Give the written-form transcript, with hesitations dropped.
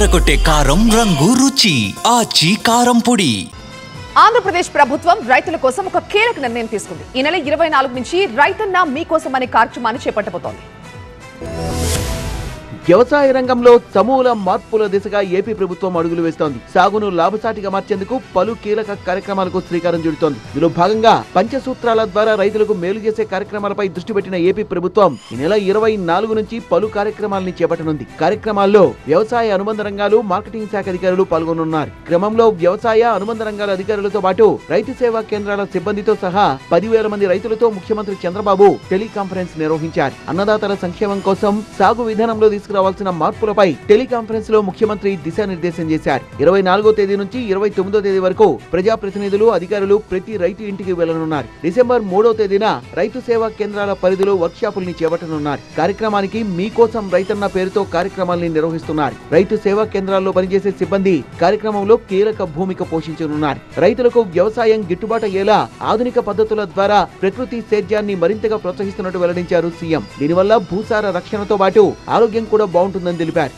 అదరగొట్టే కారం రంగు రుచి ఆచి కారం పొడి. ఆంధ్రప్రదేశ్ ప్రభుత్వం రైతుల కోసం ఒక కీలక నిర్ణయం తీసుకుంది. ఈ నెల 24 నుంచి రైతన్న మీకోసం అనే కార్యక్రమాన్ని చేపట్టబోతోంది. వ్యవసాయ రంగంలో సమూల మార్పుల దిశగా ఏపీ ప్రభుత్వం అడుగులు వేస్తోంది. సాగును లాభసాటిగా మార్చేందుకు పలు కీలక కార్యక్రమాలకు శ్రీకారం చుడుతోంది. ఇందులో భాగంగా పంచసూత్రాల ద్వారా రైతులకు మేలు చేసే కార్యక్రమాలపై దృష్టి పెట్టిన ఏపీ ప్రభుత్వం ఈ నెల 24 నుంచి పలు కార్యక్రమాలని చేపట్టనుంది. కార్యక్రమాల్లో వ్యవసాయ అనుబంధ రంగాలు, మార్కెటింగ్ శాఖ అధికారులు పాల్గొనున్నారు. క్రమంలో వ్యవసాయ అనుబంధ రంగాల అధికారులతో పాటు రైతు సేవా కేంద్రాల సిబ్బందితో సహా 10,000 మంది రైతులతో ముఖ్యమంత్రి చంద్రబాబు టెలికాన్ఫరెన్స్ నిర్వహించారు. అన్నదాతల సంక్షేమం కోసం సాగు విధానంలో రావాల్సిన మార్పులపై టెలికాన్ఫరెన్స్ లో ముఖ్యమంత్రి దిశానిర్దేశం చేశారు. 24వ తేదీ నుంచి 29వ తేదీ వరకు ప్రజాప్రతినిధులు, అధికారులు ప్రతి రైతు ఇంటికి వెళ్లనున్నారు. డిసెంబర్ 3వ తేదీన రైతు సేవా కేంద్రాల పరిధిలో వర్క్ షాపుల్ని చేపట్టనున్నారు. కార్యక్రమానికి మీకోసం రైతన్న పేరుతో కార్యక్రమాల్ని నిర్వహిస్తున్నారు. రైతు సేవా కేంద్రాల్లో పనిచేసే సిబ్బంది కార్యక్రమంలో కీలక భూమిక పోషించనున్నారు. రైతులకు వ్యవసాయం గిట్టుబాటు అయ్యేలా ఆధునిక పద్ధతుల ద్వారా ప్రకృతి సేద్యాన్ని మరింతగా ప్రోత్సహిస్తున్నట్టు వెల్లడించారు సీఎం. దీనివల్ల భూసార రక్షణతో పాటు ఆరోగ్యం కూడా బాగుంటుందని తెలిపారు.